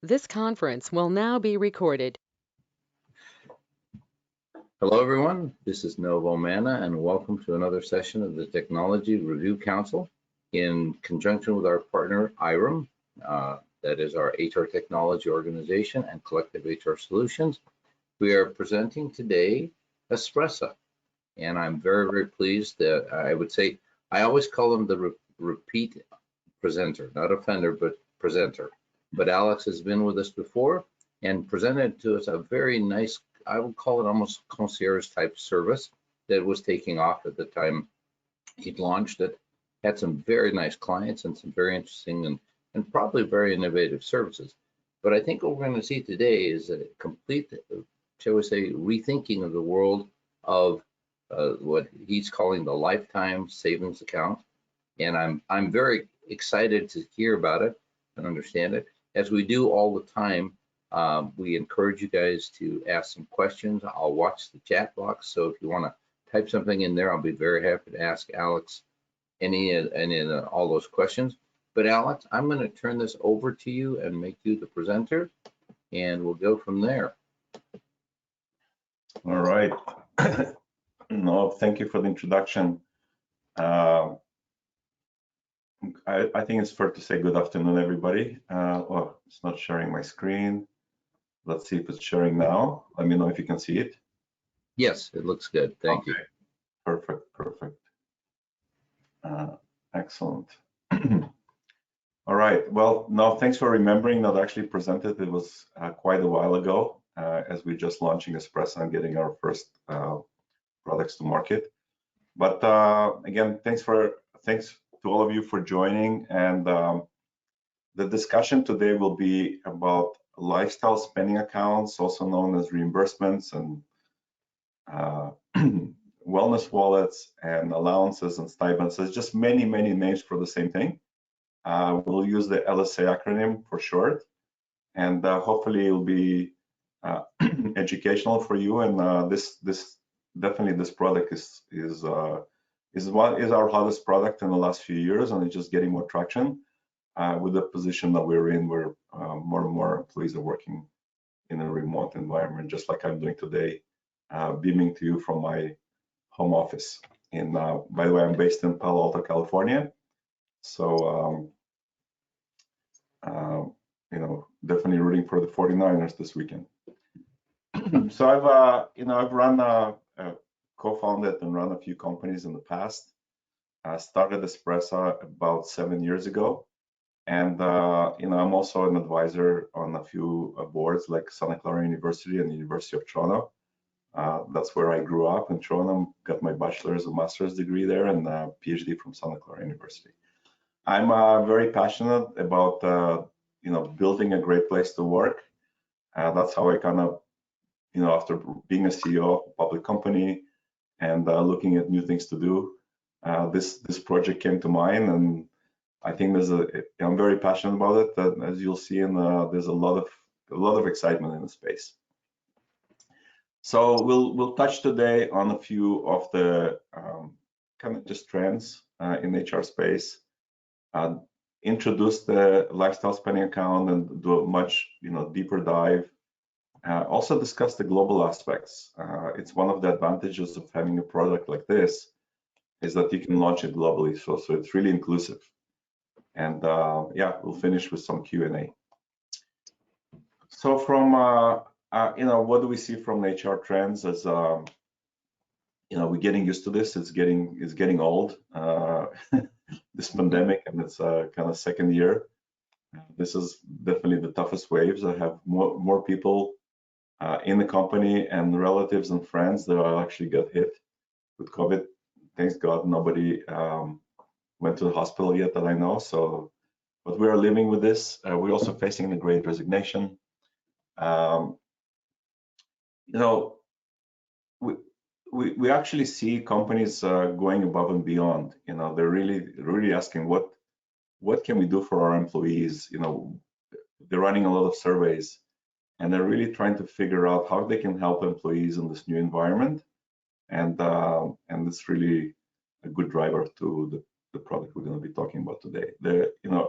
This conference will now be recorded. Hello, everyone. This is Novo Mana, and welcome to another session of the Technology Review Council in conjunction with our partner, IREM, that is our HR technology organization and collective HR solutions. We are presenting today Espresa, and I'm very, very pleased that I would say, I always call them the repeat presenter, not offender, but presenter. But Alex has been with us before and presented to us a very nice, I would call it almost concierge type service that was taking off at the time he'd launched it. Had some very nice clients and some very interesting and probably very innovative services. But I think what we're going to see today is a complete, shall we say, rethinking of the world of what he's calling the lifetime savings account. And I'm very excited to hear about it and understand it. As we do all the time, we encourage you guys to ask some questions. I'll watch the chat box, so if you want to type something in there, I'll be very happy to ask Alex any all those questions. But Alex, I'm going to turn this over to you and make you the presenter, and we'll go from there. All right. No, thank you for the introduction. I think it's fair to say good afternoon, everybody. Well, it's not sharing my screen. Let's see if it's sharing now. Let me know if you can see it. Yes, it looks good. Thank you. Perfect, perfect. Excellent. All right. Well, no, thanks for remembering that I actually presented. It was quite a while ago as we're just launching Espresa and getting our first products to market. But again, thanks to all of you for joining. And the discussion today will be about lifestyle spending accounts, also known as reimbursements and wellness wallets and allowances and stipends. There's just many, many names for the same thing. We'll use the LSA acronym for short, and hopefully it'll be educational for you. And this product is our hottest product in the last few years, and it's just getting more traction. With the position that we're in, where more and more employees are working in a remote environment, just like I'm doing today, beaming to you from my home office. And by the way, I'm based in Palo Alto, California. So, you know, definitely rooting for the 49ers this weekend. So I've run, co-founded and run a few companies in the past. I started Espresa about 7 years ago. And you know, I'm also an advisor on a few boards like Santa Clara University and the University of Toronto. That's where I grew up in Toronto, got my bachelor's and master's degree there, and a PhD from Santa Clara University. I'm very passionate about you know, building a great place to work. That's how I kind of, you know, after being a CEO of a public company and looking at new things to do, this project came to mind, and I think I'm very passionate about it. That, as you'll see, there's a lot of excitement in the space. So we'll touch today on a few of the kind of just trends in HR space, introduce the lifestyle spending account and do a much deeper dive. Also discuss the global aspects. It's one of the advantages of having a product like this is that you can launch it globally. So it's really inclusive. And yeah, we'll finish with some Q&A. So from what do we see from HR trends? As we're getting used to this. It's getting old. This pandemic, and it's kind of second year. This is definitely the toughest waves. I have more people in the company and relatives and friends that actually got hit with COVID. Thanks God, nobody went to the hospital yet that I know. So, but we are living with this. We're also facing the Great Resignation. We actually see companies going above and beyond. They're really asking what can we do for our employees. They're running a lot of surveys, and they're really trying to figure out how they can help employees in this new environment. And it's really a good driver to the product we're going to be talking about today.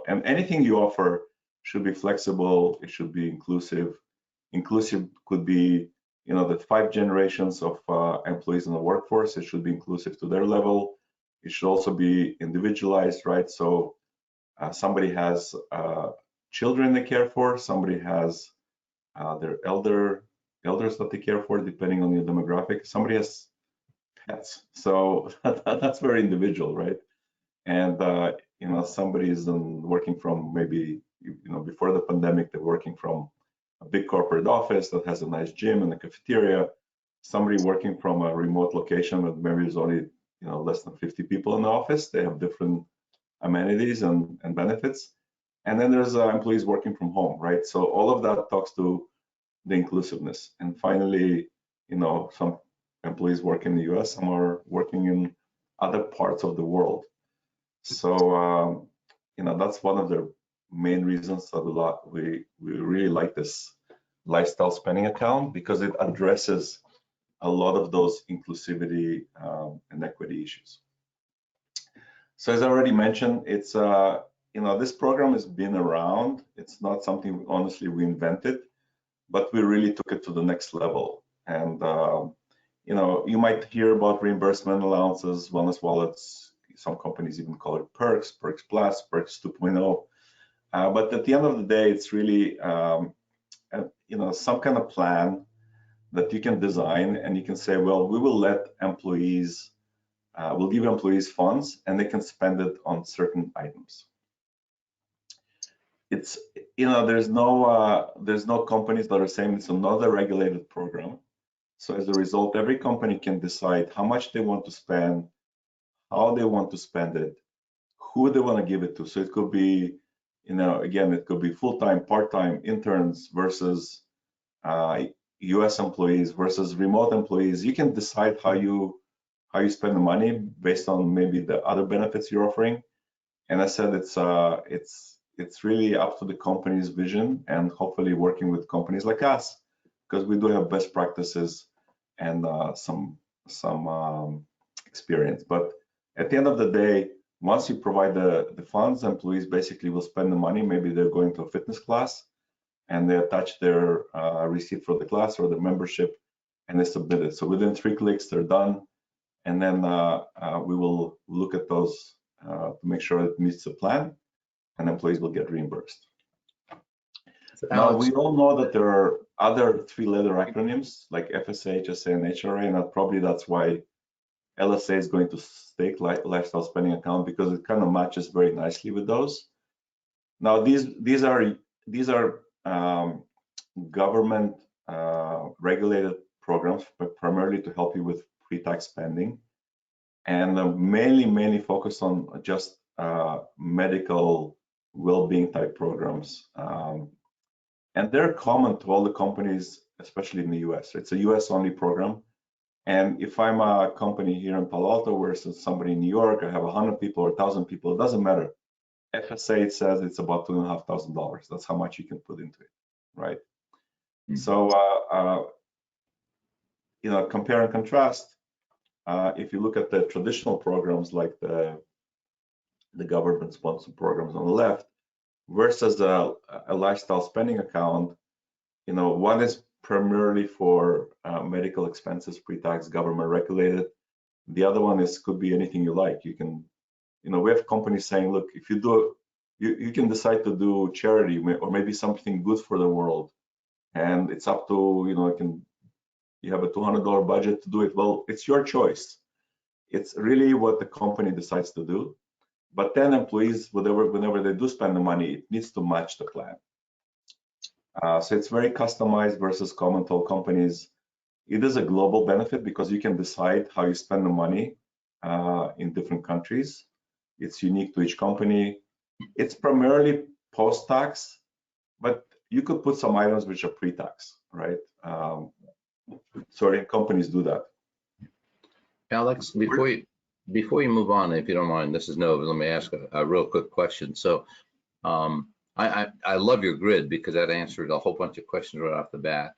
And anything you offer should be flexible, it should be inclusive. Inclusive could be, the 5 generations of employees in the workforce. It should be inclusive to their level. It should also be individualized, right? So somebody has children they care for, somebody has their elders that they care for, depending on your demographic. Somebody has pets, so that's very individual, right? And somebody is working from maybe before the pandemic, they're working from a big corporate office that has a nice gym and a cafeteria. Somebody working from a remote location that maybe there's only less than 50 people in the office. They have different amenities and benefits. And then there's employees working from home, right? So all of that talks to the inclusiveness. And finally, some employees work in the US, some are working in other parts of the world. So, that's one of the main reasons that we really like this lifestyle spending account, because it addresses a lot of those inclusivity and equity issues. So as I already mentioned, it's this program has been around. It's not something honestly we invented, but we really took it to the next level. And you might hear about reimbursement allowances, wellness wallets. Some companies even call it perks, perks plus, perks 2.0. But at the end of the day, it's really some kind of plan that you can design, and you can say, well, we will let employees, we'll give employees funds, and they can spend it on certain items. It's there's no companies that are saying it's another regulated program. So as a result, every company can decide how much they want to spend, how they want to spend it, who they want to give it to. So it could be, again, it could be full-time, part-time interns versus US employees versus remote employees. You can decide how you spend the money based on maybe the other benefits you're offering. And I said it's really up to the company's vision, and hopefully working with companies like us, because we do have best practices and some experience. But at the end of the day, once you provide the funds, employees basically will spend the money. Maybe they're going to a fitness class and they attach their receipt for the class or the membership, and they submit it. So within 3 clicks, they're done. And then we will look at those to make sure it meets the plan, and employees will get reimbursed. So now, we all know that there are other 3-letter acronyms like FSA, HSA, and HRA, and probably that's why LSA is going to stake lifestyle spending account, because it kind of matches very nicely with those. Now, these are government regulated programs, but primarily to help you with pre-tax spending, and mainly focused on just medical well-being type programs. And they're common to all the companies, especially in the US. It's a US only program. And if I'm a company here in Palo Alto versus somebody in New York, I have 100 people or 1,000 people, it doesn't matter. FSA, it says it's about $2,500. That's how much you can put into it, right? Mm-hmm. So, compare and contrast. If you look at the traditional programs like the government-sponsored programs on the left versus a lifestyle spending account, one is primarily for medical expenses, pre-tax, government regulated. The other one could be anything you like. You can, we have companies saying, look, if you do, you can decide to do charity or maybe something good for the world, and it's up to, you have a $200 budget to do it. Well, it's your choice. It's really what the company decides to do. But then employees, whenever they do spend the money, it needs to match the plan. So it's very customized versus common to all companies. It is a global benefit because you can decide how you spend the money in different countries. It's unique to each company. It's primarily post-tax, but you could put some items which are pre-tax, right? Certain companies do that. Alex, before you move on, if you don't mind, this is Nova. Let me ask a real quick question. So I love your grid because that answered a whole bunch of questions right off the bat.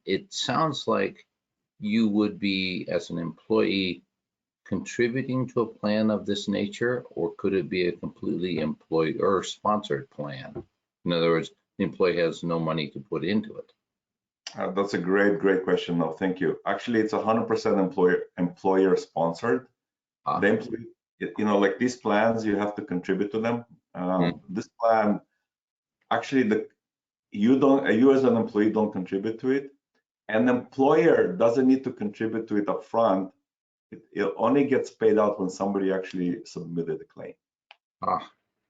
It sounds like you would be, as an employee, contributing to a plan of this nature, or could it be a completely employer-sponsored plan? In other words, the employee has no money to put into it. That's a great question. No, thank you. Actually, it's 100% employer sponsored. The employee, like these plans, you have to contribute to them. This plan, actually, you as an employee don't contribute to it. An employer doesn't need to contribute to it upfront. It only gets paid out when somebody actually submitted a claim.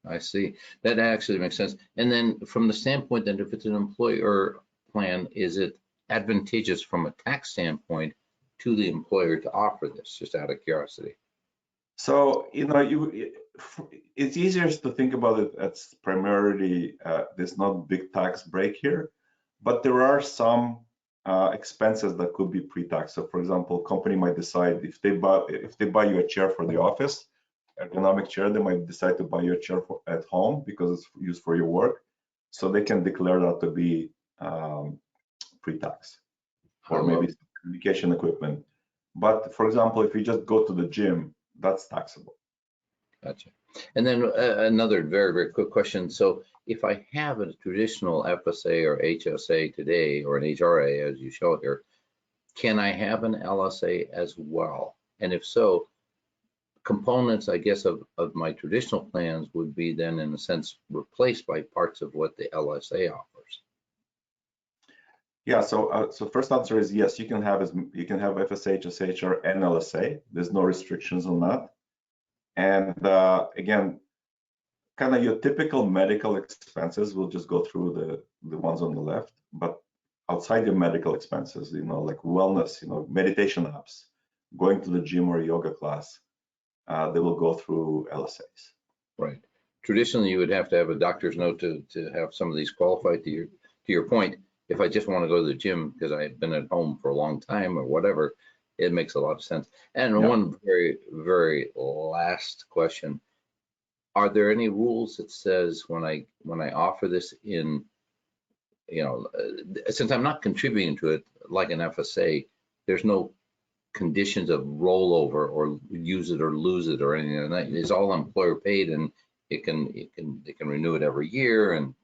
I see. That actually makes sense. And then from the standpoint that if it's an employer plan, is it advantageous from a tax standpoint to the employer to offer this, just out of curiosity? So, it's easier to think about it as primarily, there's not big tax break here, but there are some expenses that could be pre-tax. So for example, company might decide if they buy you a chair for the office, ergonomic chair, they might decide to buy you a chair at home because it's used for your work. So they can declare that to be pre-tax, or maybe communication equipment. But for example, if you just go to the gym, that's taxable. Gotcha. And then another very quick question. So if I have a traditional FSA or HSA today, or an HRA as you show here, can I have an LSA as well? And if so, components, I guess, of my traditional plans would be then in a sense replaced by parts of what the LSA offers. Yeah, so first answer is yes, you can have FSA, HSA, and LSA. There's no restrictions on that. And again, kind of your typical medical expenses, we'll just go through the ones on the left, but outside your medical expenses, like wellness, meditation apps, going to the gym or yoga class, they will go through LSAs. Right. Traditionally, you would have to have a doctor's note to have some of these qualified. To your point, if I just want to go to the gym because I've been at home for a long time or whatever, it makes a lot of sense. And yeah. One very last question: are there any rules that says when I offer this in, since I'm not contributing to it like an FSA, there's no conditions of rollover or use it or lose it or anything like that? It's all employer paid, and they can renew it every year and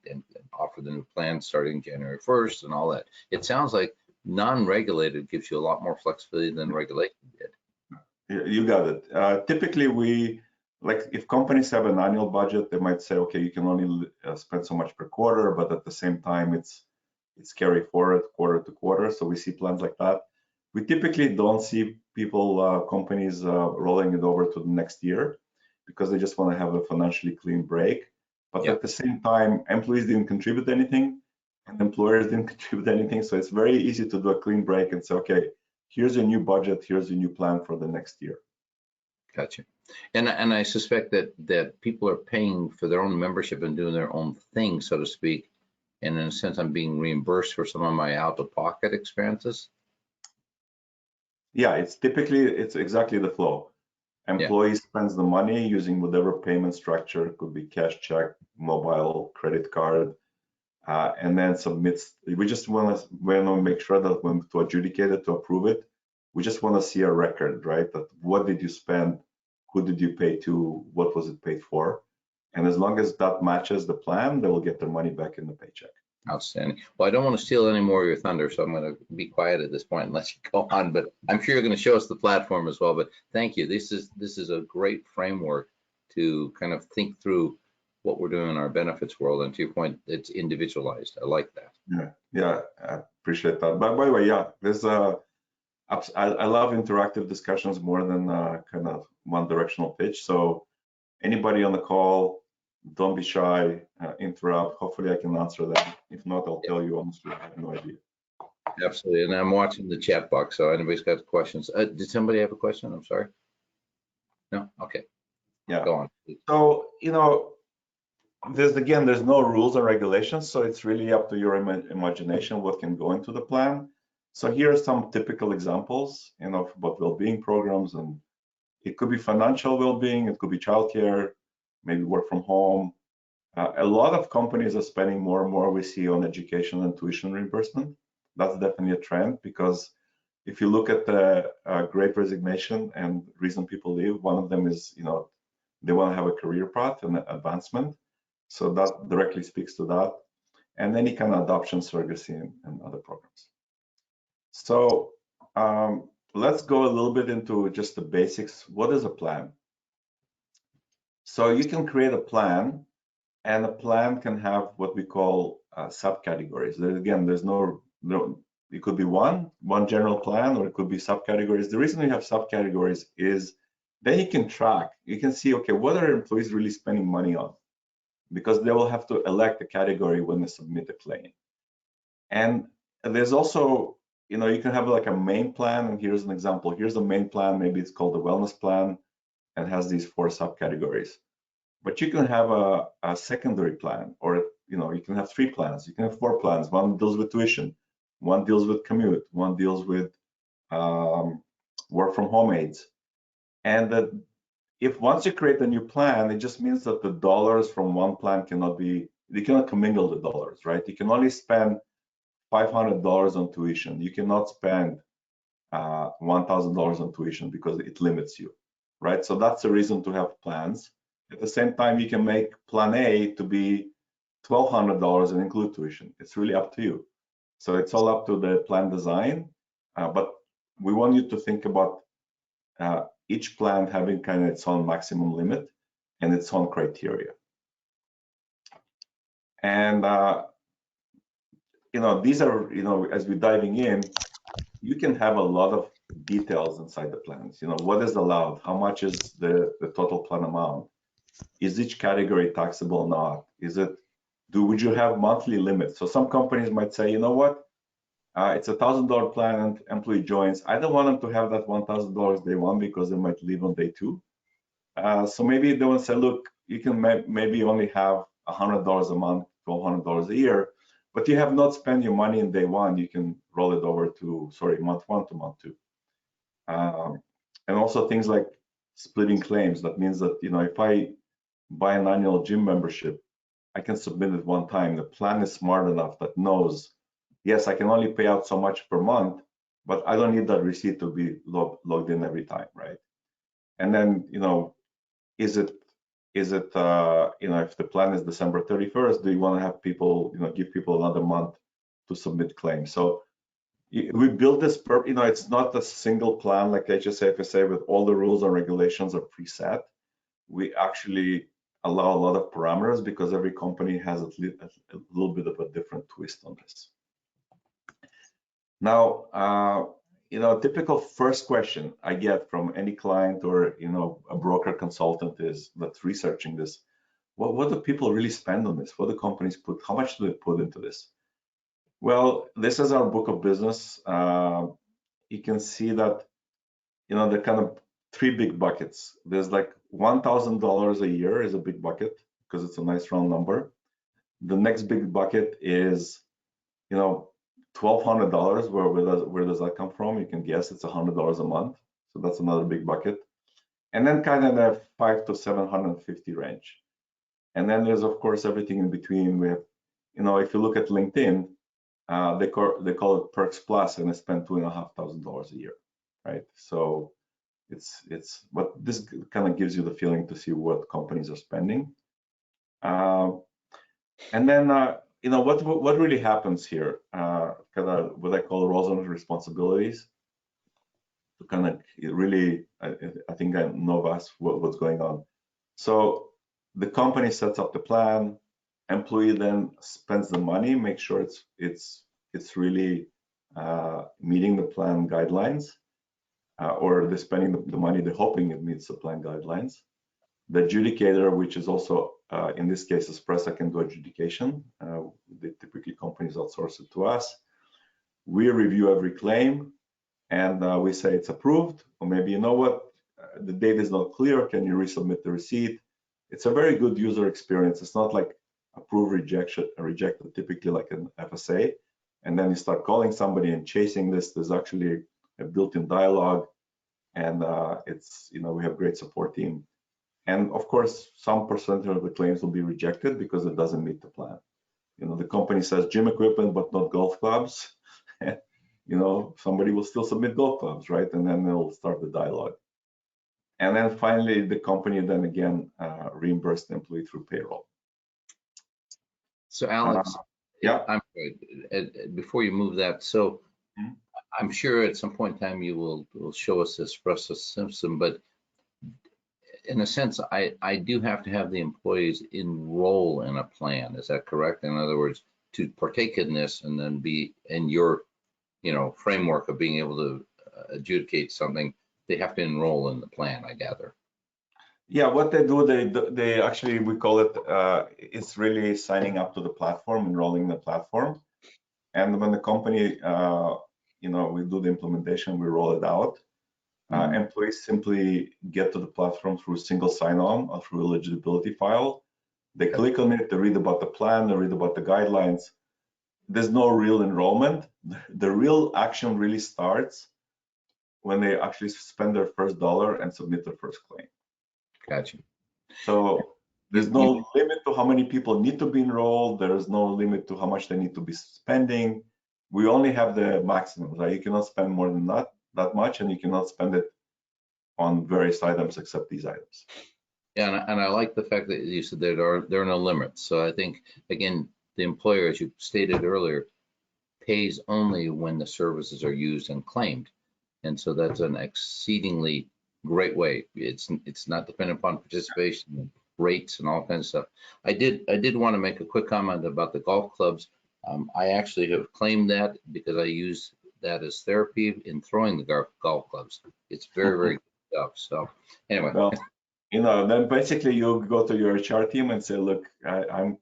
offer the new plan starting January 1st and all that. It sounds like non-regulated gives you a lot more flexibility than regulation did. You got it. Typically, like if companies have an annual budget, they might say, okay, you can only spend so much per quarter, but at the same time, it's carry forward quarter to quarter. So we see plans like that. We typically don't see companies rolling it over to the next year because they just want to have a financially clean break. But at the same time, employees didn't contribute anything and employers didn't contribute anything. So it's very easy to do a clean break and say, okay, here's your new budget, here's your new plan for the next year. Gotcha. And I suspect that people are paying for their own membership and doing their own thing, so to speak. And in a sense, I'm being reimbursed for some of my out-of-pocket expenses. Yeah, it's exactly the flow. Employee spends the money using whatever payment structure. It could be cash, check, mobile, credit card, and then submits. We just want to make sure that when to adjudicate it, to approve it, we just want to see a record, right? That what did you spend, who did you pay to, what was it paid for? And as long as that matches the plan, they will get their money back in the paycheck. Outstanding. Well, I don't want to steal any more of your thunder, so I'm going to be quiet at this point and let you go on. But I'm sure you're going to show us the platform as well. But thank you. This is a great framework to kind of think through what we're doing in our benefits world. And to your point, it's individualized. I like that. Yeah, I appreciate that. But by the way, there's I love interactive discussions more than kind of one-directional pitch. So anybody on the call, don't be shy, interrupt. Hopefully I can answer that. If not, I'll tell you honestly, I have no idea. Absolutely. And I'm watching the chat box, so anybody's got questions. Did somebody have a question? I'm sorry. No? Okay. Yeah. Go on. So, there's no rules or regulations, so it's really up to your imagination what can go into the plan. So here are some typical examples, about well-being programs, and it could be financial well-being, it could be childcare, maybe work from home. A lot of companies are spending more and more, we see, on education and tuition reimbursement. That's definitely a trend, because if you look at the Great Resignation and reason people leave, one of them is, they want to have a career path and advancement. So that directly speaks to that. And any kind of adoption, surrogacy, and other programs. So let's go a little bit into just the basics. What is a plan? So you can create a plan, and a plan can have what we call subcategories. Again, there's no, it could be one general plan, or it could be subcategories. The reason we have subcategories is then you can track, you can see, okay, what are employees really spending money on? Because they will have to elect a category when they submit a claim. And there's also, you know, you can have like a main plan, and here's an example. Here's the main plan, maybe it's called the wellness plan, and has these 4 subcategories. But you can have a secondary plan, or, you know, you can have 3 plans, you can have 4 plans. One deals with tuition, one deals with commute, one deals with work from home aids. And that if once you create a new plan, it just means that the dollars from one plan cannot be, you cannot commingle the dollars, right? You can only spend $500 on tuition. You cannot spend $1,000 on tuition because it limits you, right? So that's the reason to have plans. At the same time, you can make plan A to be $1,200 and include tuition. It's really up to you. So it's all up to the plan design, but we want you to think about each plan having kind of its own maximum limit and its own criteria. And you know, these are, you know, as we're diving in, you can have a lot of details inside the plans. You know, what is allowed? How much is the total plan amount? Is each category taxable or not? Is it, would you have monthly limits? So some companies might say, you know what, it's a $1,000 plan and employee joins. I don't want them to have that $1,000 day 1 because they might leave on day 2. So maybe they will say, look, you can maybe only have $100 a month, $1,200 a year, but you have not spent your money in day 1. You can roll it over to, month 1 to month 2. And also things like splitting claims. That means that, you know, if I buy an annual gym membership, I can submit it one time. The plan is smart enough that knows, yes, I can only pay out so much per month, but I don't need that receipt to be logged in every time, right? And then, you know, is it you know, if the plan is December 31st, do you want to have people, you know, give people another month to submit claims? So we build this, you know, it's not a single plan like HSA, FSA with all the rules and regulations are preset. We actually allow a lot of parameters because every company has a little bit of a different twist on this. Now, you know, typical first question I get from any client or, you know, a broker consultant is that's researching this. What do people really spend on this? What do companies put? How much do they put into this? Well, this is our book of business. You can see that, you know, there are kind of 3 big buckets. There's like $1,000 a year is a big bucket because it's a nice round number. The next big bucket is, you know, $1,200. Where does that come from? You can guess it's $100 a month. So that's another big bucket. And then kind of the 500 to 750 range. And then there's of course everything in between. We have, you know, if you look at LinkedIn, they call it Perks Plus, and they spend $2,500 a year, right? So it's but this kind of gives you the feeling to see what companies are spending. And then you know, what really happens here? Kind of what I call roles and responsibilities. To kind of really, I think I know us what's going on. So the company sets up the plan. Employee then spends the money, make sure it's really meeting the plan guidelines, or they're spending the money, they're hoping it meets the plan guidelines. The adjudicator, which is also in this case Espresa, can do adjudication. Typically companies outsource it to us. We review every claim and we say it's approved, or maybe, you know what, the date is not clear, can you resubmit the receipt? It's a very good user experience. It's not like approve, rejected, typically like an FSA, and then you start calling somebody and chasing this. There's actually a built-in dialogue, and it's, you know, we have a great support team. And of course, some percentage of the claims will be rejected because it doesn't meet the plan. You know, the company says gym equipment, but not golf clubs. You know, somebody will still submit golf clubs, right? And then they'll start the dialogue. And then finally, the company then again reimburse the employee through payroll. So Alex, Yeah. I'm before you move that, so Mhm. I'm sure at some point in time you will show us this process system, but in a sense, I do have to have the employees enroll in a plan. Is that correct? In other words, to partake in this and then be in your, framework of being able to adjudicate something, they have to enroll in the plan, I gather. Yeah, what they do, they actually, we call it, it's really signing up to the platform, enrolling in the platform. And when the company, we do the implementation, we roll it out. Employees simply get to the platform through single sign-on or through eligibility file. They click on it, they read about the plan, they read about the guidelines. There's no real enrollment. The real action really starts when they actually spend their first dollar and submit their first claim. Gotcha. So there's no limit to how many people need to be enrolled. There's no limit to how much they need to be spending. We only have the maximum, right? You cannot spend more than that much, and you cannot spend it on various items except these items. Yeah, and I like the fact that you said there are no limits. So I think, again, the employer, as you stated earlier, pays only when the services are used and claimed. And so that's an exceedingly great way. It's not dependent upon participation rates and all kinds of stuff. I did want to make a quick comment about the golf clubs. I actually have claimed that because I use that as therapy in throwing the golf clubs. It's very, very good stuff. So anyway. Well, then basically you go to your HR team and say, look, I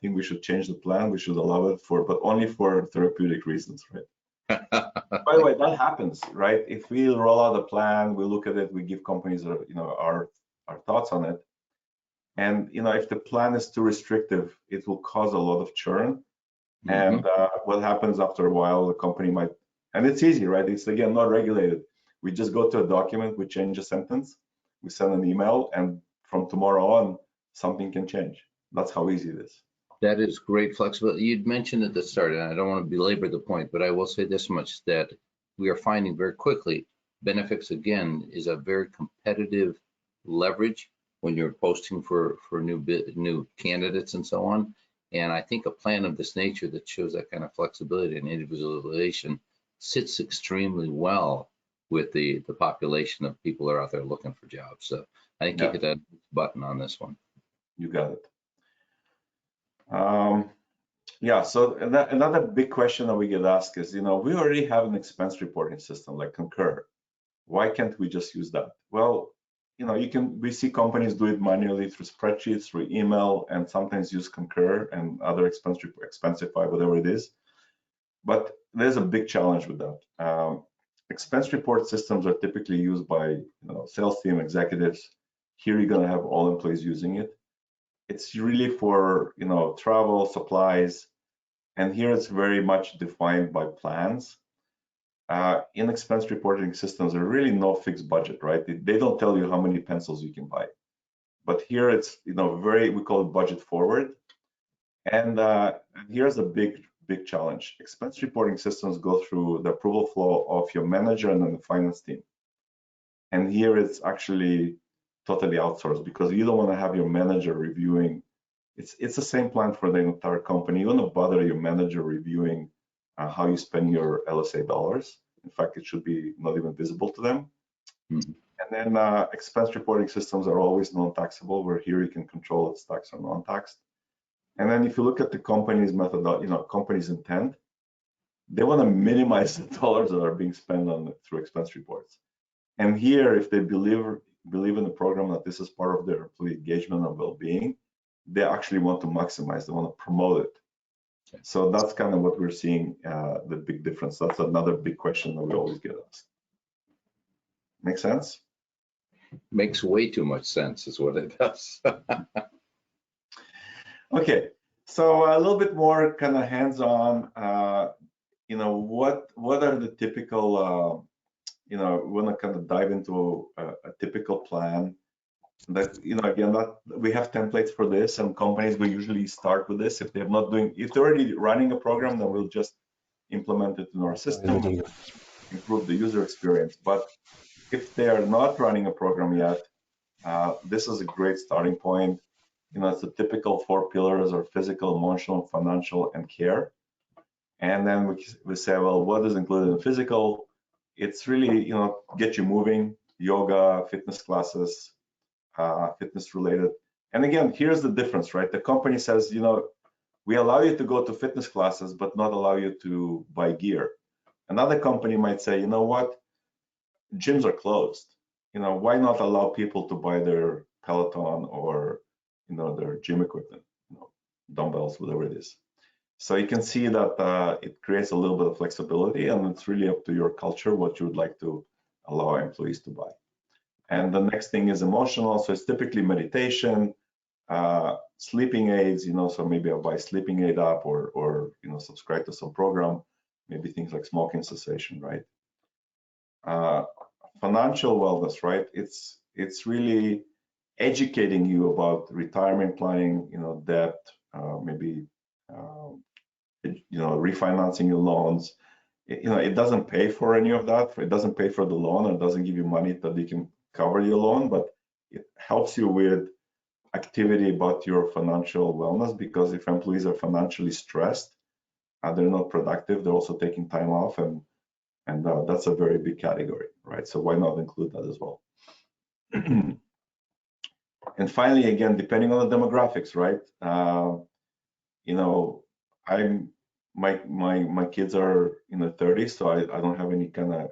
think we should change the plan. We should allow it but only for therapeutic reasons, right? By the way, that happens, right? If we roll out a plan, we look at it, we give companies, our thoughts on it. And, if the plan is too restrictive, it will cause a lot of churn. And what happens after a while, the company might, and it's easy, right? It's, again, not regulated. We just go to a document, we change a sentence, we send an email, and from tomorrow on, something can change. That's how easy it is. That is great flexibility. You'd mentioned at the start, and I don't want to belabor the point, but I will say this much, that we are finding very quickly, Benefix, again, is a very competitive leverage when you're posting for new candidates and so on. And I think a plan of this nature that shows that kind of flexibility and individualization sits extremely well with the population of people that are out there looking for jobs. So I think you hit that button on this one. You got it. So another big question that we get asked is, we already have an expense reporting system like Concur. Why can't we just use that? Well, we see companies do it manually through spreadsheets, through email, and sometimes use Concur and other Expensify, whatever it is. But there's a big challenge with that. Expense report systems are typically used by sales team executives. Here you're going to have all employees using it. It's really for travel, supplies, and here it's very much defined by plans. In expense reporting systems, there are really no fixed budget, right? They don't tell you how many pencils you can buy. But here it's we call it budget forward. And here's a big challenge. Expense reporting systems go through the approval flow of your manager and then the finance team. And here it's actually totally outsourced because you don't want to have your manager reviewing. It's the same plan for the entire company. You don't want to bother your manager reviewing how you spend your LSA dollars. In fact, it should be not even visible to them. And then expense reporting systems are always non-taxable, where here you can control it's taxed or non-taxed. And then if you look at the company's method, company's intent, they want to minimize the dollars that are being spent through expense reports. And here, if they believe in the program that this is part of their employee engagement and well-being, they actually want to maximize, they want to promote it. So that's kind of what we're seeing, the big difference. That's another big question that we always get asked. Make sense? Makes way too much sense is what it does. Okay, so a little bit more kind of hands-on, what are the typical, we want to kind of dive into a typical plan that, again, that we have templates for this, and companies will usually start with this. If they're already running a program, then we'll just implement it in our system, improve the user experience. But if they are not running a program yet, this is a great starting point. it's the typical 4 pillars or physical, emotional, financial, and care. And then we say, well, what is included in physical? It's really, get you moving, yoga, fitness classes, fitness related. And again, here's the difference, right? The company says, we allow you to go to fitness classes, but not allow you to buy gear. Another company might say, you know what? Gyms are closed. Why not allow people to buy their Peloton or, their gym equipment, dumbbells, whatever it is. So you can see that it creates a little bit of flexibility, and it's really up to your culture what you would like to allow employees to buy. And the next thing is emotional. So it's typically meditation, sleeping aids, so maybe I'll buy sleeping aid app or subscribe to some program, maybe things like smoking cessation, right? Financial wellness, right? It's really educating you about retirement planning, debt, maybe refinancing your loans. It doesn't pay for any of that. It doesn't pay for the loan. It doesn't give you money that you can cover your loan, but it helps you with activity about your financial wellness, because if employees are financially stressed, they're not productive, they're also taking time off, and that's a very big category, right? So why not include that as well? And finally, again, depending on the demographics, right? My kids are in their 30s, so I don't have any kind of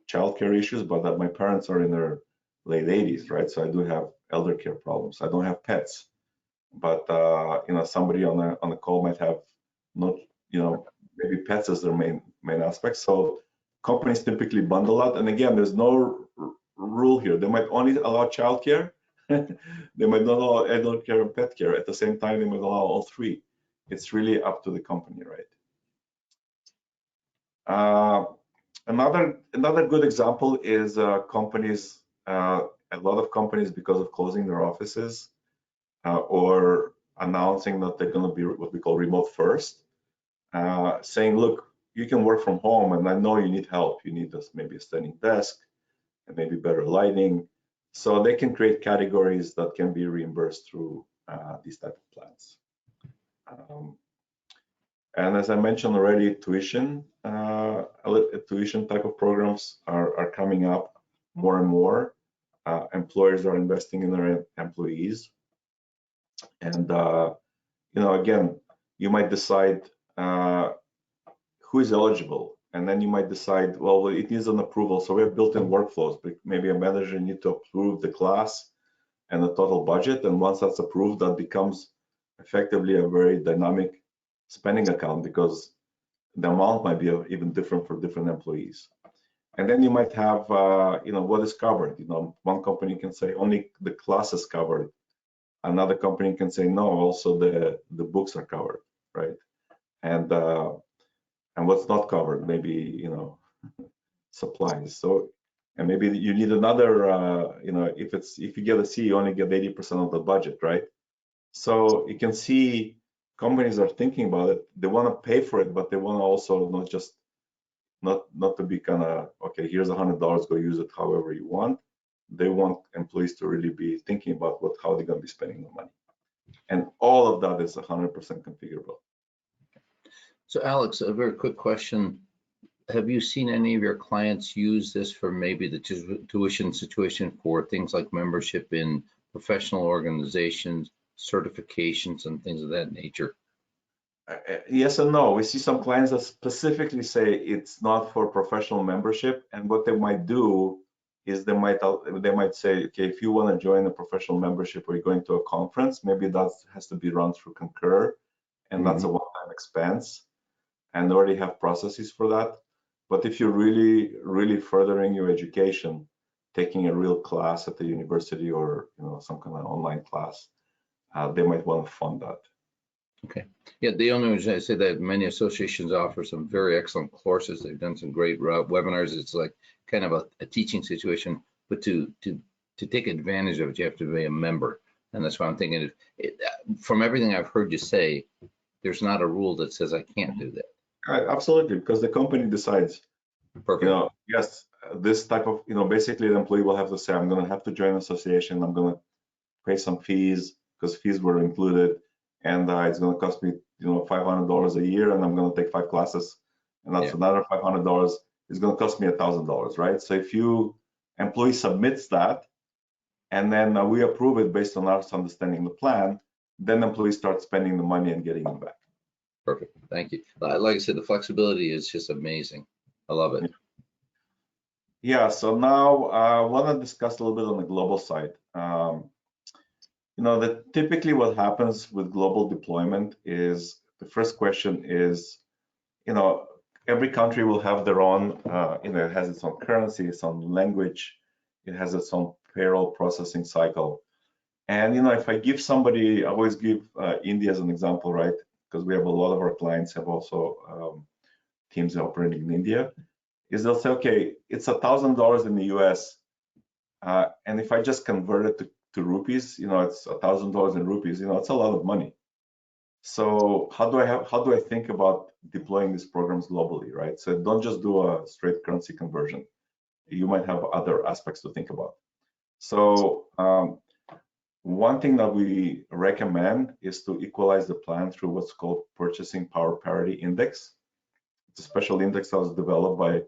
childcare issues, but that my parents are in their late 80s, right? So I do have elder care problems. I don't have pets, but somebody on the call might have not, maybe pets as their main aspect. So companies typically bundle that. And again, there's no rule here. They might only allow childcare. They might not allow elder care and pet care. At the same time, they might allow all three. It's really up to the company, right? Another good example is companies. A lot of companies, because of closing their offices or announcing that they're going to be what we call remote first, saying, look, you can work from home, and I know you need help. You need maybe a standing desk and maybe better lighting. So they can create categories that can be reimbursed through these type of plans. And as I mentioned already, tuition type of programs are coming up more and more. Employers are investing in their employees. And, again, you might decide who is eligible. And then you might decide, well, it needs an approval. So we have built-in workflows. Maybe a manager needs to approve the class and the total budget. And once that's approved, that becomes effectively a very dynamic spending account, because the amount might be even different for different employees. And then you might have, what is covered. One company can say only the class is covered. Another company can say no, also the books are covered, right? And what's not covered, maybe supplies. So, and maybe you need another, if you get a C, you only get 80% of the budget, right? So you can see companies are thinking about it. They want to pay for it, but they want to also not to be kind of, okay, here's $100, go use it however you want. They want employees to really be thinking about how they're going to be spending the money. And all of that is 100% configurable. So Alex, a very quick question. Have you seen any of your clients use this for maybe the tuition situation for things like membership in professional organizations, certifications, and things of that nature? Yes and no. We see some clients that specifically say it's not for professional membership, and what they might do is they might say, okay, if you want to join a professional membership or you're going to a conference, maybe that has to be run through Concur, and that's a one-time expense, and they already have processes for that. But if you're really furthering your education, taking a real class at the university or some kind of online class, they might want to fund that. Okay. Yeah, the only reason I say that many associations offer some very excellent courses. They've done some great webinars. It's like kind of a teaching situation, but to take advantage of it, you have to be a member. And that's why I'm thinking, from everything I've heard you say, there's not a rule that says I can't do that. Right, absolutely, because the company decides. Perfect. Yes, this type of, basically the employee will have to say, I'm going to have to join an association. I'm going to pay some fees. because fees were included, and it's going to cost me, $500 a year, and I'm going to take 5 classes, and that's another $500. It's going to cost me $1,000, right? So if you employee submits that, and then we approve it based on our understanding the plan, then employees start spending the money and getting it back. Perfect. Thank you. Like I said, the flexibility is just amazing. I love it. Yeah, so now I want to discuss a little bit on the global side. That typically what happens with global deployment is the first question is, every country will have their own, it has its own currency, its own language, it has its own payroll processing cycle. And, if I give somebody, I always give India as an example, right? Because we have a lot of our clients have also teams operating in India, is they'll say, okay, it's $1,000 in the US. And if I just convert it to rupees, it's $1,000 in rupees, it's a lot of money. So how do I think about deploying these programs globally, right? So don't just do a straight currency conversion. You might have other aspects to think about. So one thing that we recommend is to equalize the plan through what's called Purchasing Power Parity Index. It's a special index that was developed by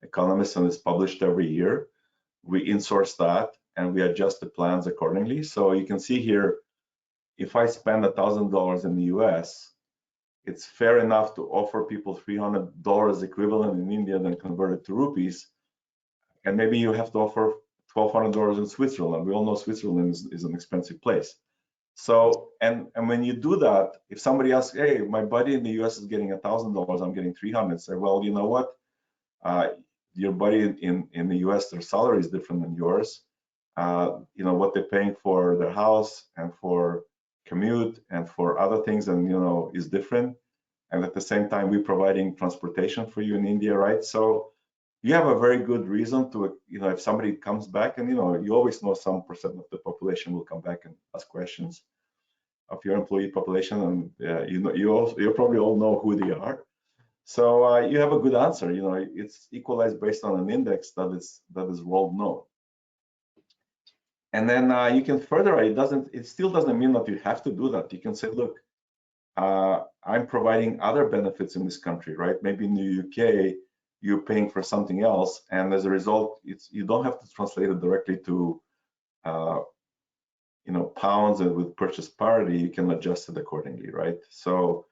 economists and is published every year. We insource that and we adjust the plans accordingly. So you can see here, if I spend $1,000 in the US, it's fair enough to offer people $300 equivalent in India, then convert it to rupees. And maybe you have to offer $1,200 in Switzerland. We all know Switzerland is an expensive place. So, and when you do that, if somebody asks, hey, my buddy in the US is getting $1,000, I'm getting 300, say, well, you know what? Your buddy in the US, their salary is different than yours. What they're paying for their house and for commute and for other things, and is different. And at the same time, we're providing transportation for you in India, right? So you have a very good reason to, if somebody comes back, and you always know some percent of the population will come back and ask questions of your employee population, and you probably all know who they are. So you have a good answer. It's equalized based on an index that is world known. And then you can further it still doesn't mean that you have to do that. You can say, look, I'm providing other benefits in this country, right? Maybe in the UK, you're paying for something else, and as a result, you don't have to translate it directly to pounds, and with purchase parity, you can adjust it accordingly, right? So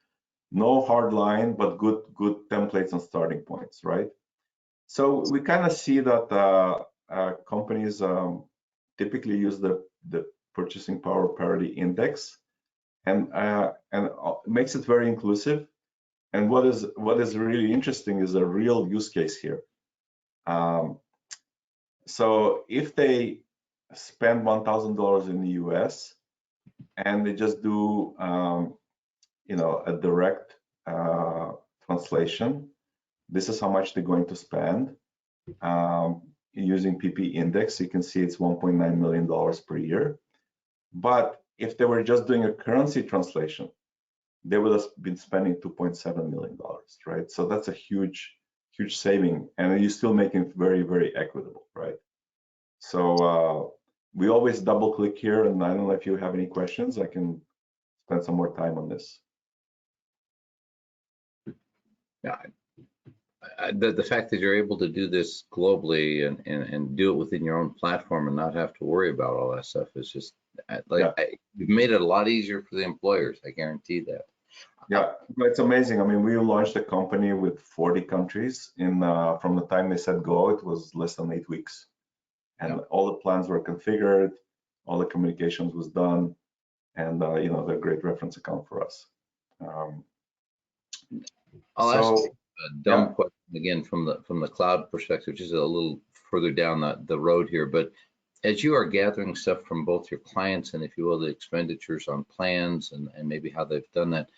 no hard line, but good templates and starting points, right? So we kind of see that companies typically use the Purchasing Power Parity Index, and makes it very inclusive. And what is really interesting is a real use case here. So if they spend $1,000 in the US and they just do a direct translation, this is how much they're going to spend. Using PP Index, you can see it's $1.9 million per year. But if they were just doing a currency translation, they would have been spending $2.7 million, right? So that's a huge saving, and you're still making it very, very equitable, right? So we always double click here, and I don't know if you have any questions. I can spend some more time on this. Yeah, the fact that you're able to do this globally and do it within your own platform and not have to worry about all that stuff is just you've made it a lot easier for the employers. I guarantee that. Yeah, it's amazing. I mean, we launched a company with 40 countries from the time they said go, it was less than 8 weeks. And all the plans were configured, all the communications was done, and they're a great reference account for us. I'll ask you a dumb question again from the cloud perspective, just a little further down the road here. But as you are gathering stuff from both your clients and, if you will, the expenditures on plans and maybe how they've done that,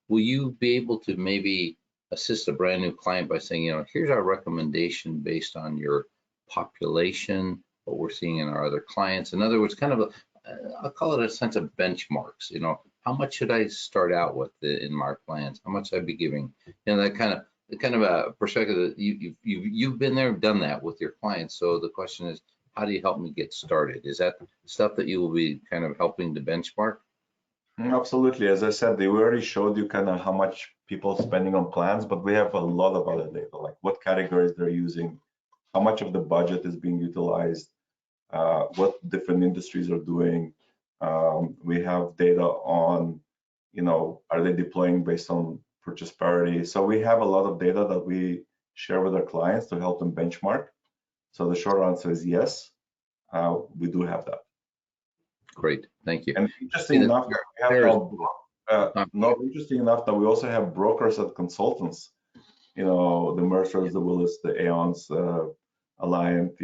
will you be able to maybe assist a brand new client by saying, here's our recommendation based on your population, what we're seeing in our other clients? In other words, kind of I'll call it a sense of benchmarks. How much should I start out with in my plans? How much should I be giving? That kind of a perspective that you've been there, done that with your clients. So the question is, how do you help me get started? Is that stuff that you will be kind of helping to benchmark? Absolutely. As I said, we already showed you kind of how much people are spending on plans, but we have a lot of other data, like what categories they're using, how much of the budget is being utilized, what different industries are doing. We have data on, are they deploying based on purchase parity? So we have a lot of data that we share with our clients to help them benchmark. So the short answer is yes, we do have that. Great, thank you. And interesting enough, interesting enough that we also have brokers and consultants. The Mercers, the Willis, the Aons, Alliant,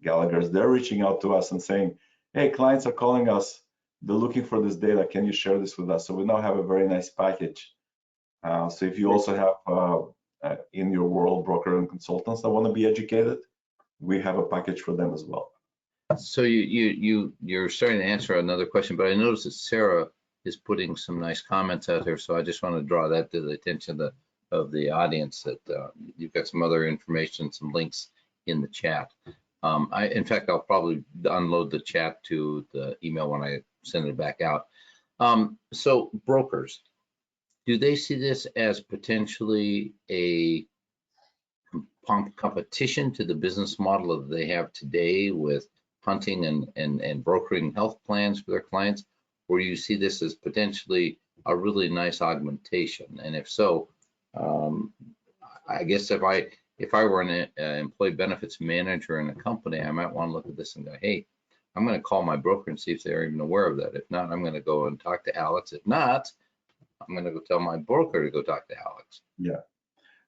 Gallagher's. They're reaching out to us and saying, "Hey, clients are calling us. They're looking for this data. Can you share this with us?" So we now have a very nice package. So if you also have in your world broker and consultants that want to be educated, we have a package for them as well. So you're starting to answer another question, but I noticed that Sarah is putting some nice comments out there. So I just want to draw that to the attention of the audience that you've got some other information, some links in the chat. In fact, I'll probably unload the chat to the email when I send it back out. So brokers, do they see this as potentially a competition to the business model that they have today with hunting and brokering health plans for their clients, or you see this as potentially a really nice augmentation? And if so, I guess if I were an employee benefits manager in a company, I might want to look at this and go, hey, I'm going to call my broker and see if they're even aware of that. If not, I'm going to go and talk to Alex. If not, I'm going to go tell my broker to go talk to Alex. Yeah.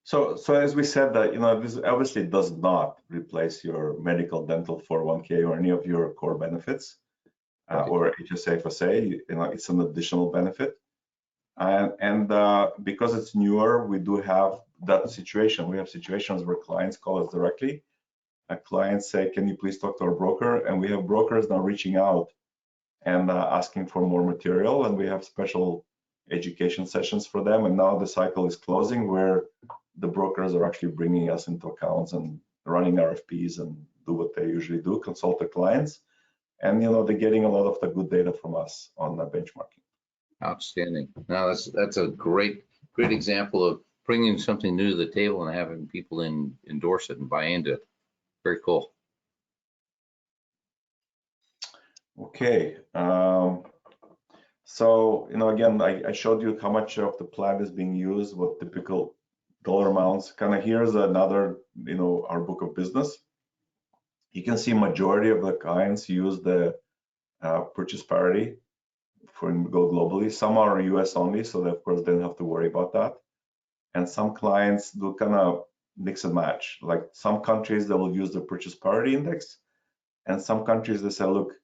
So as we said that, this obviously does not replace your medical, dental, 401k or any of your core benefits or HSA, FSA. It's an additional benefit. And because it's newer, we do have that situation. We have situations where clients call us directly. Clients say, "Can you please talk to our broker?" And we have brokers now reaching out and asking for more material. And we have special education sessions for them. And now the cycle is closing where the brokers are actually bringing us into accounts and running RFPs and do what they usually do, consult the clients. And, they're getting a lot of the good data from us on the benchmarking. Outstanding. Now that's a great example of bringing something new to the table and having people endorse it and buy into it. Very cool. Okay. So, again, I showed you how much of the plan is being used, what typical dollar amounts. Kind of here's another, our book of business. You can see majority of the clients use the purchase parity for go globally. Some are US only, so they of course don't have to worry about that. And some clients do kind of mix and match. Like some countries they will use the purchase parity index, and some countries they say, look,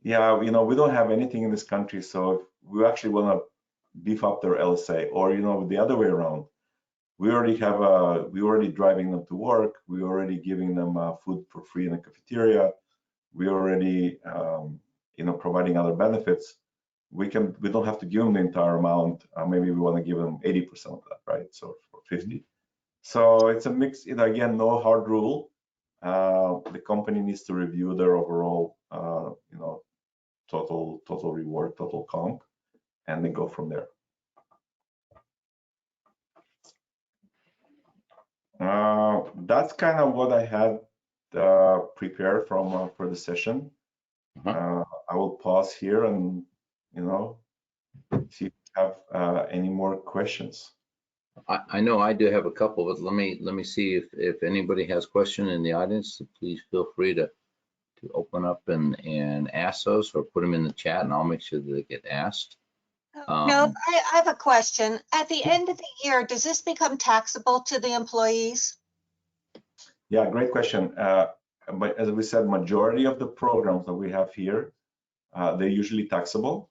yeah, we don't have anything in this country, so if we actually want to beef up their LSA, or the other way around. We already driving them to work. We already giving them food for free in the cafeteria. We already providing other benefits. We don't have to give them the entire amount. Maybe we want to give them 80% of that, right? So for 50. So it's a mix. Again, no hard rule. The company needs to review their overall, total reward, total comp, and then go from there. That's kind of what I had prepared for the session. I will pause here and see if you have any more questions. I know I do have a couple, but let me see if anybody has question in the audience. So please feel free to open up and ask those, or put them in the chat, and I'll make sure that they get asked. No, I have a question. At the end of the year, does this become taxable to the employees? Yeah, great question. But as we said, majority of the programs that we have here, they're usually taxable.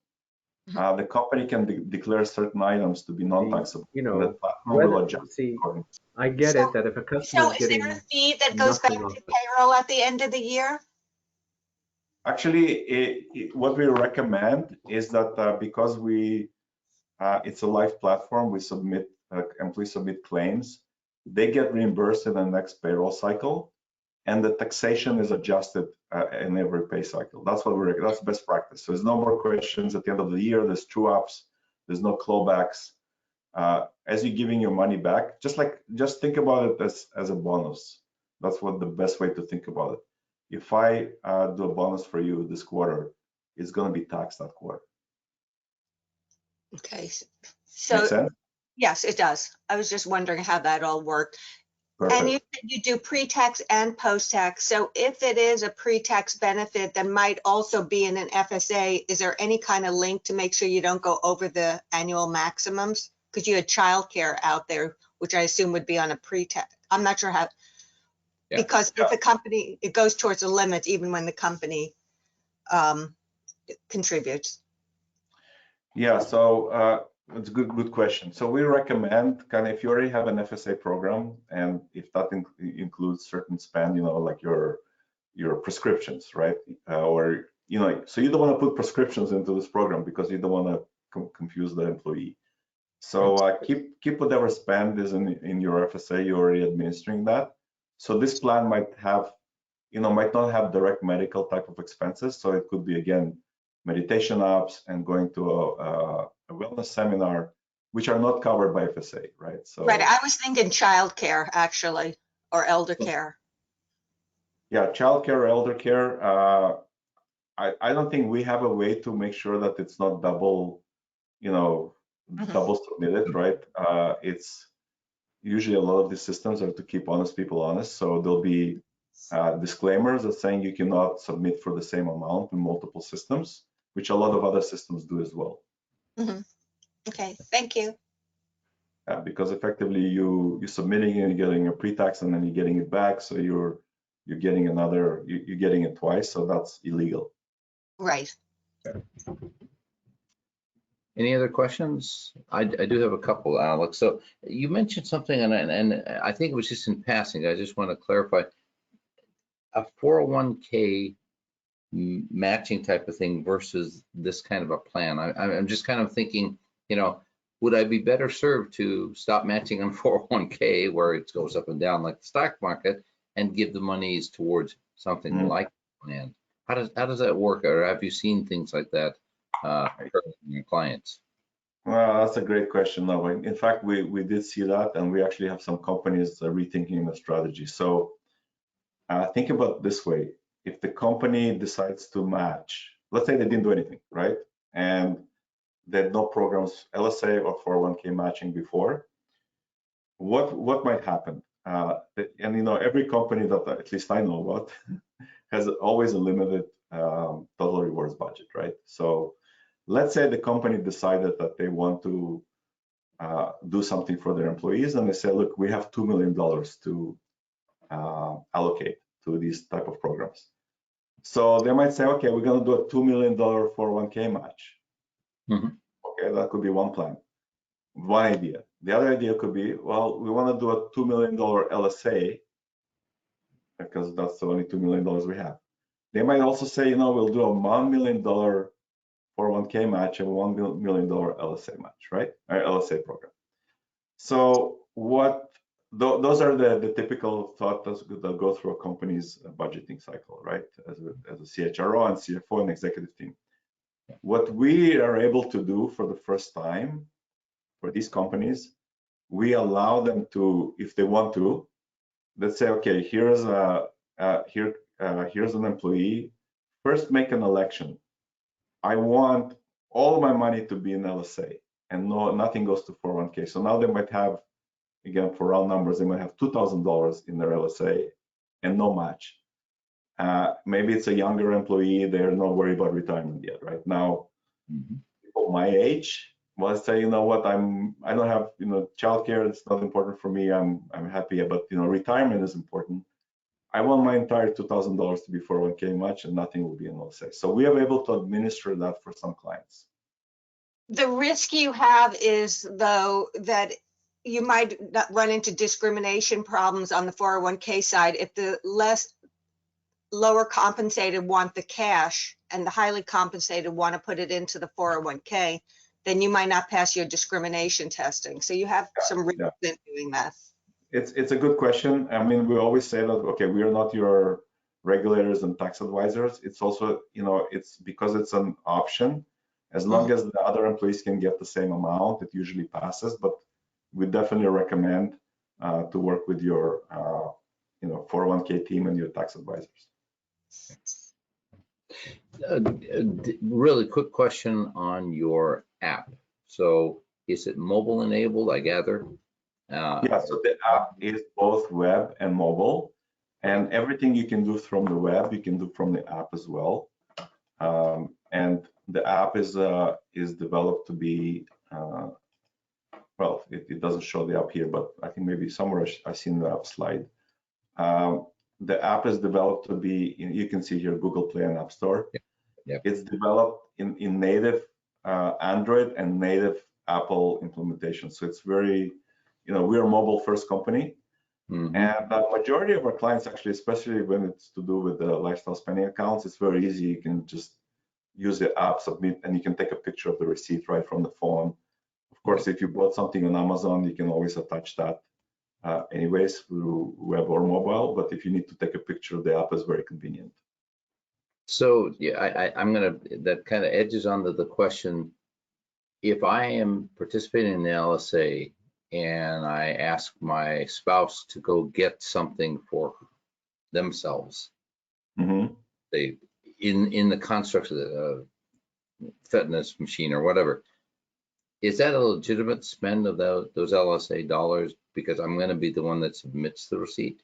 The company can declare certain items to be non-taxable. I get it that if a customer is there a fee that goes back to payroll at the end of the year? Actually, what we recommend is that because it's a live platform, we employees submit claims, they get reimbursed in the next payroll cycle. and the taxation is adjusted in every pay cycle. That's that's best practice. So there's no more questions at the end of the year. There's true ups. There's no clawbacks. As you're giving your money back, just think about it as a bonus. That's what the best way to think about it. If I do a bonus for you this quarter, it's going to be taxed that quarter. Okay, Make so sense? yes, it does. I was just wondering how that all worked. Perfect. And you said you do pre-tax and post-tax. So if it is a pre-tax benefit that might also be in an FSA, is there any kind of link to make sure you don't go over the annual maximums? Because you had childcare out there, which I assume would be on a pre-tax. I'm not sure how, Yeah. because if the company, it goes towards the limits even when the company contributes. Yeah, so it's a good question. So we recommend if you already have an FSA program, and if that includes certain spend, like your prescriptions, right? Or so you don't want to put prescriptions into this program because you don't want to confuse the employee. So keep whatever spend is in your FSA. You're already administering that. So this plan might not have direct medical type of expenses. So it could be, again, meditation apps and going to a wellness seminar, which are not covered by FSA, right? So Right, I was thinking childcare actually, or elder care. yeah, childcare or elder care. I don't think we have a way to make sure that it's not double submitted, right? It's usually a lot of these systems are to keep honest people honest. So there'll be disclaimers that saying you cannot submit for the same amount in multiple systems, which a lot of other systems do as well. Okay, thank you. Because effectively you're submitting and you're getting a pre-tax and then you're getting it back. So you're getting you're getting it twice. So that's illegal. Right. Any other questions? I do have a couple, Alex. So you mentioned something, and I think it was just in passing. I just want to clarify. A 401k matching type of thing versus this kind of a plan. I'm just kind of thinking, would I be better served to stop matching on 401k where it goes up and down like the stock market and give the monies towards something like a plan? How does that work? Or have you seen things like that from your clients? Well, that's a great question, Noah. In fact, we did see that, and we actually have some companies rethinking the strategy. So think about it this way. If the company decides to match, let's say they didn't do anything, right? And they had no programs, LSA or 401k matching before, what might happen? And every company that at least I know about has always a limited total rewards budget, right? So let's say the company decided that they want to do something for their employees, and they say, look, we have $2 million to allocate to these type of programs. So they might say, okay, we're going to do a $2 million 401k match. Okay, that could be one plan, one idea. The other idea could be, well, we want to do a $2 million LSA because that's the only $2 million we have. They might also say, we'll do a $1 million 401k match and $1 million LSA match, right? Or LSA program. So those are the typical thoughts that go through a company's budgeting cycle, right? As a CHRO and CFO and executive team. What we are able to do for the first time for these companies, we allow them to, if they want to, let's say, okay, here's an employee. First, make an election. I want all my money to be in LSA, and nothing goes to 401k. So now they might have, again, for round numbers, they might have $2,000 in their LSA and no match. Maybe it's a younger employee, they're not worried about retirement yet, right? Now, people my age, well, say, you know what, I don't have, childcare, it's not important for me, I'm happy, but, retirement is important. I want my entire $2,000 to be 401k match and nothing will be in LSA. So we are able to administer that for some clients. The risk you have is, though, that you might run into discrimination problems on the 401k side if the lower compensated want the cash and the highly compensated want to put it into the 401k, then you might not pass your discrimination testing. So you have some risk in doing that. It's a good question. I mean, we always say that, okay, we are not your regulators and tax advisors. It's also, it's because it's an option. As long as the other employees can get the same amount, it usually passes. But we definitely recommend to work with your, 401k team and your tax advisors. Really quick question on your app. So is it mobile enabled, I gather? Yeah, so the app is both web and mobile, and everything you can do from the web, you can do from the app as well. And the app is developed to be, well, it doesn't show the app here, but I think maybe somewhere I've seen the app slide. The app is developed to be, you can see here, Google Play and App Store. Yep. It's developed in native Android and native Apple implementation. So it's very, we're a mobile first company. And the majority of our clients actually, especially when it's to do with the lifestyle spending accounts, it's very easy. You can just use the app, submit, and you can take a picture of the receipt right from the phone. Of course, if you bought something on Amazon, you can always attach that anyways through web or mobile. But if you need to take a picture, the app is very convenient. So yeah, I'm gonna, that kind of edges onto the question. If I am participating in the LSA and I ask my spouse to go get something for themselves, they in the construct of the fitness machine or whatever, is that a legitimate spend of those LSA dollars because I'm going to be the one that submits the receipt?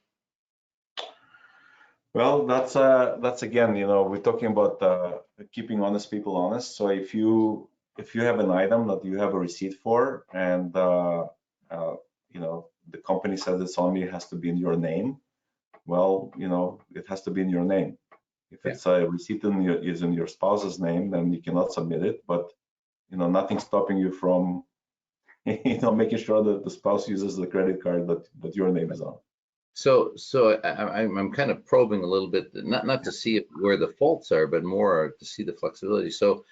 Well, that's again, we're talking about keeping honest people honest. So if you have an item that you have a receipt for, and the company says it's only has to be in your name, well, it has to be in your name. If it's a receipt is in your spouse's name, then you cannot submit it. But nothing's stopping you from making sure that the spouse uses the credit card that your name is on. So I'm kind of probing a little bit, not to see where the faults are, but more to see the flexibility. So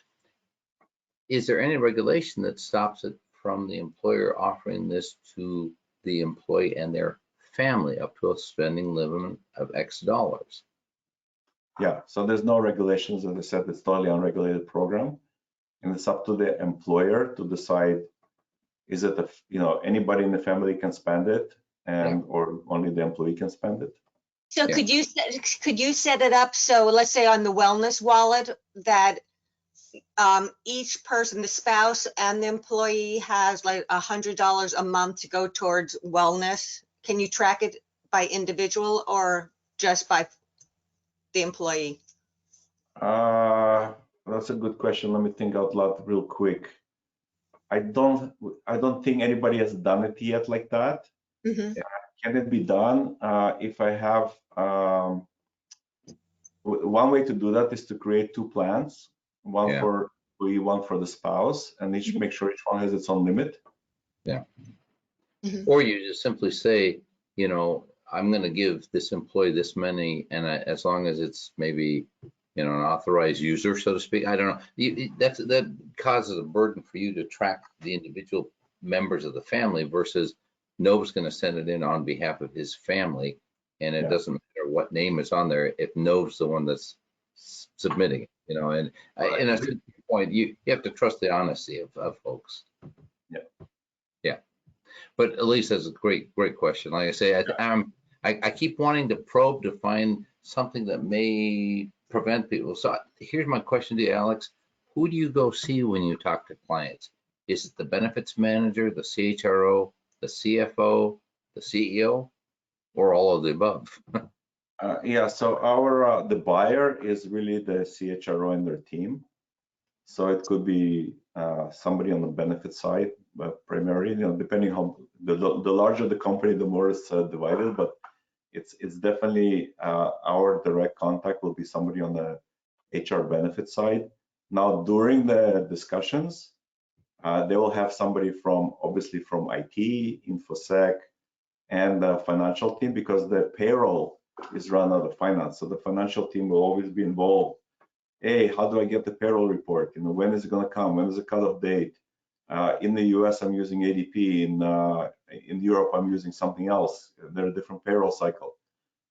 is there any regulation that stops it from the employer offering this to the employee and their family up to a spending limit of X dollars? Yeah, so there's no regulations. As I said, it's totally unregulated program, and it's up to the employer to decide, is it anybody in the family can spend it, or only the employee can spend it. So could you set it up so, let's say on the wellness wallet, that each person, the spouse and the employee, has like $100 a month to go towards wellness? Can you track it by individual or just by the employee? That's a good question. Let me think out loud real quick. I don't think anybody has done it yet like that. Can it be done? If I have one way to do that is to create two plans, one for employee, one for the spouse, and make sure each one has its own limit. Or you just simply say, I'm going to give this employee this many, and as long as it's maybe an authorized user, so to speak. I don't know. That causes a burden for you to track the individual members of the family versus Nova's going to send it in on behalf of his family, and it doesn't matter what name is on there if Nova's the one that's submitting it. And at a point, you have to trust the honesty of folks. Yeah. But Elise, that's a great question. Like I say, I keep wanting to probe to find something that may prevent people. So here's my question to you, Alex. Who do you go see when you talk to clients? Is it the benefits manager, the CHRO, the CFO, the CEO, or all of the above? So the buyer is really the CHRO and their team. So it could be somebody on the benefit side, but primarily, depending how the larger the company, the more it's divided. But it's definitely our direct contact will be somebody on the HR benefit side. Now, during the discussions, they will have somebody obviously from IT, InfoSec, and the financial team, because the payroll is run out of finance. So the financial team will always be involved. Hey, how do I get the payroll report? When is it going to come? When is the cutoff date? In the US, I'm using ADP. In Europe, I'm using something else. They're a different payroll cycle.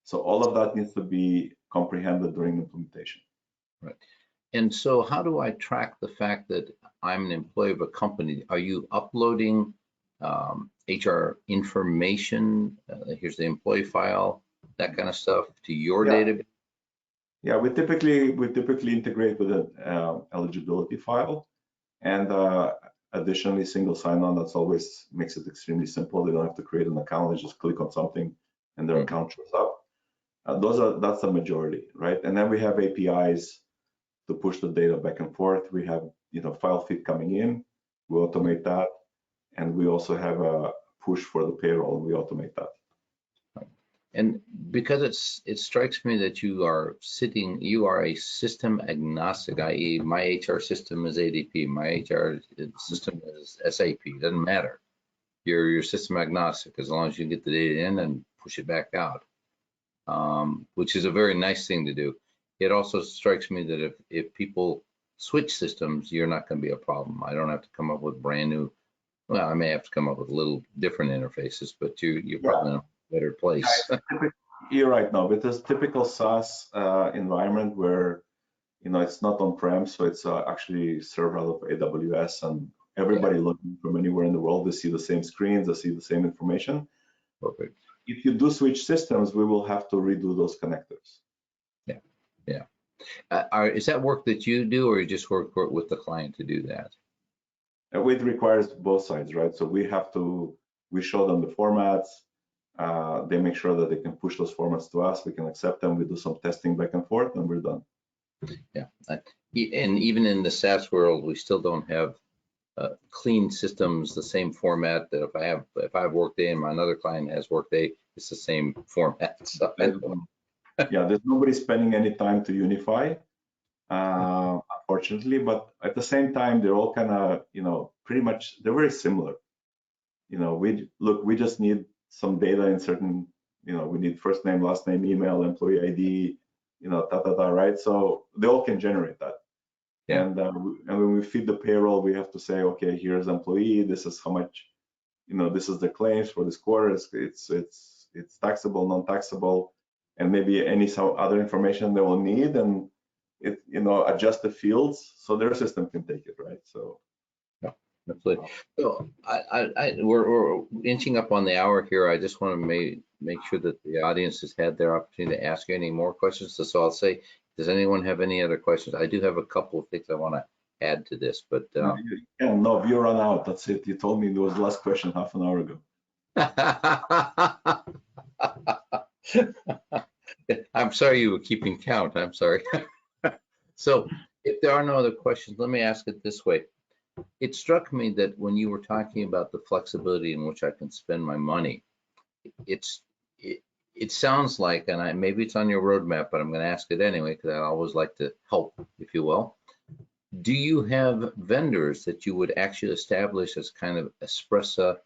So all of that needs to be comprehended during implementation. Right. And so how do I track the fact that I'm an employee of a company? Are you uploading HR information? Here's the employee file, that kind of stuff to your database? Yeah, we typically integrate with an eligibility file, and additionally, single sign-on. That's always makes it extremely simple. They don't have to create an account; they just click on something, and their account shows up. That's the majority, right? And then we have APIs to push the data back and forth. We have file feed coming in. We automate that, and we also have a push for the payroll. We automate that. And because it strikes me that you are a system agnostic, i.e. my HR system is ADP, my HR system is SAP, doesn't matter. You're system agnostic as long as you get the data in and push it back out, which is a very nice thing to do. It also strikes me that if people switch systems, you're not going to be a problem. I don't have to come up with brand new, well, I may have to come up with a little different interfaces, but you're probably in a better place. You're right, no, but this typical SaaS environment where it's not on-prem, so it's actually served out of AWS, and everybody looking from anywhere in the world, they see the same screens, they see the same information. Perfect. If you do switch systems, we will have to redo those connectors. Yeah. Is that work that you do, or you just work with the client to do that? It requires both sides, right? So we show them the formats. They make sure that they can push those formats to us. We can accept them. We do some testing back and forth, and we're done. Yeah, and even in the SaaS world, we still don't have clean systems, the same format that if I have Workday and my another client has Workday, it's the same format. So yeah, there's nobody spending any time to unify, unfortunately. But at the same time, they're all kind of, pretty much they're very similar. We just need some data in certain, we need first name, last name, email, employee ID, right? So they all can generate that. Yeah. And when we feed the payroll, we have to say, okay, here's employee. This is how much, this is the claims for this quarter. It's taxable, non-taxable, and maybe some other information they will need, and adjust the fields so their system can take it, right? So. Absolutely. So we're inching up on the hour here. I just want to make sure that the audience has had their opportunity to ask you any more questions. So I'll say, does anyone have any other questions? I do have a couple of things I want to add to this, but no, you run out. That's it. You told me there was the last question half an hour ago. I'm sorry you were keeping count. I'm sorry. So if there are no other questions, let me ask it this way. It struck me that when you were talking about the flexibility in which I can spend my money, it sounds like, and maybe it's on your roadmap, but I'm going to ask it anyway because I always like to help, if you will. Do you have vendors that you would actually establish as kind of Espresa,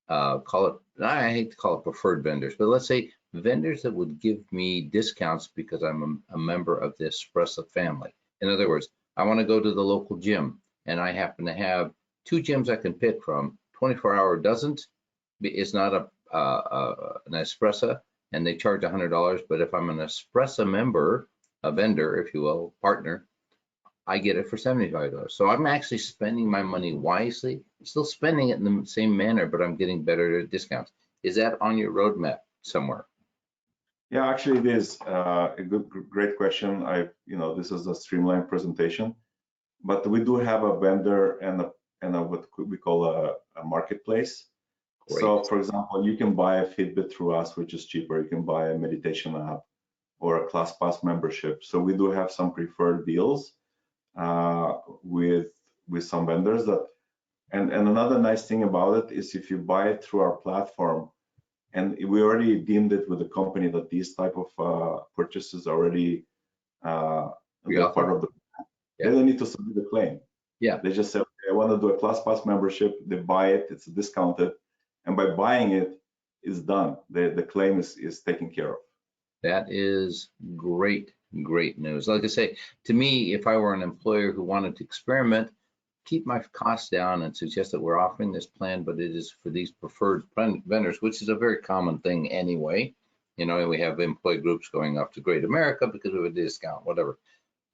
I hate to call it preferred vendors, but let's say vendors that would give me discounts because I'm a member of the Espresa family? In other words, I want to go to the local gym, and I happen to have 2 gyms I can pick from. 24-hour is not an Espresa, and they charge $100. But if I'm an Espresa member, a vendor, if you will, partner, I get it for $75. So I'm actually spending my money wisely. I'm still spending it in the same manner, but I'm getting better discounts. Is that on your roadmap somewhere? Yeah, actually it is a great question. This is a streamlined presentation, but we do have a vendor and what we call a marketplace. Great. So for example, you can buy a Fitbit through us, which is cheaper. You can buy a meditation app or a ClassPass membership. So we do have some preferred deals with some vendors and another nice thing about it is if you buy it through our platform, and we already deemed it with the company that these type of purchases already part of the. Yeah. They don't need to submit the claim. Yeah. They just say, okay, I want to do a ClassPass membership. They buy it. It's discounted, and by buying it, it's done. The claim is taken care of. That is great news. Like I say, to me, if I were an employer who wanted to experiment, keep my costs down and suggest that we're offering this plan, but it is for these preferred vendors, which is a very common thing anyway. You know, we have employee groups going up to Great America because of a discount, whatever.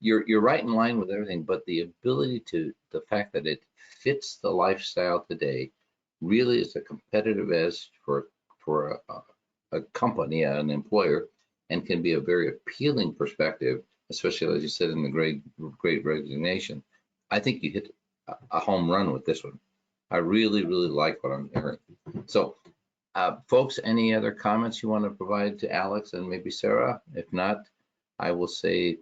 You're right in line with everything, but the ability to, the fact that it fits the lifestyle today really is a competitive edge for a company, an employer, and can be a very appealing perspective, especially as you said in the great resignation. I think you hit a home run with this one. I really like what I'm hearing. So folks, any other comments you want to provide to Alex and maybe Sarah? If not, I will say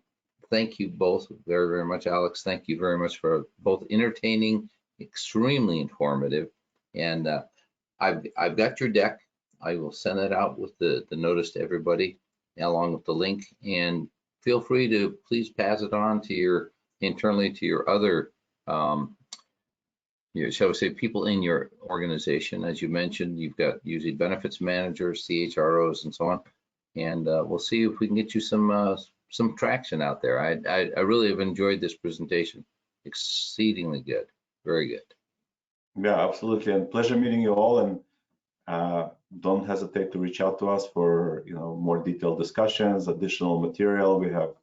thank you both very much. Alex, thank you very much for both entertaining, extremely informative, and I've got your deck. I will send it out with the notice to everybody along with the link, and feel free to please pass it on to your internally to your other shall we say, people in your organization. As you mentioned, you've got usually benefits managers, CHROs, and so on. And we'll see if we can get you some traction out there. I really have enjoyed this presentation. Exceedingly good. Very good. Yeah, absolutely. And pleasure meeting you all. And don't hesitate to reach out to us for more detailed discussions, additional material. We have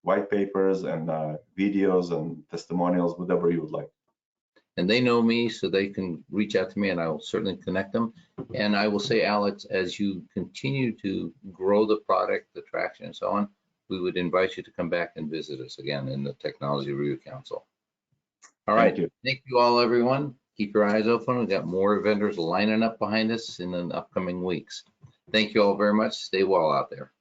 white papers and videos and testimonials, whatever you would like. And they know me, so they can reach out to me, and I will certainly connect them. And I will say, Alex, as you continue to grow the product, the traction, and so on, we would invite you to come back and visit us again in the Technology Review Council. All right. Thank you all, everyone. Keep your eyes open. We've got more vendors lining up behind us in the upcoming weeks. Thank you all very much. Stay well out there.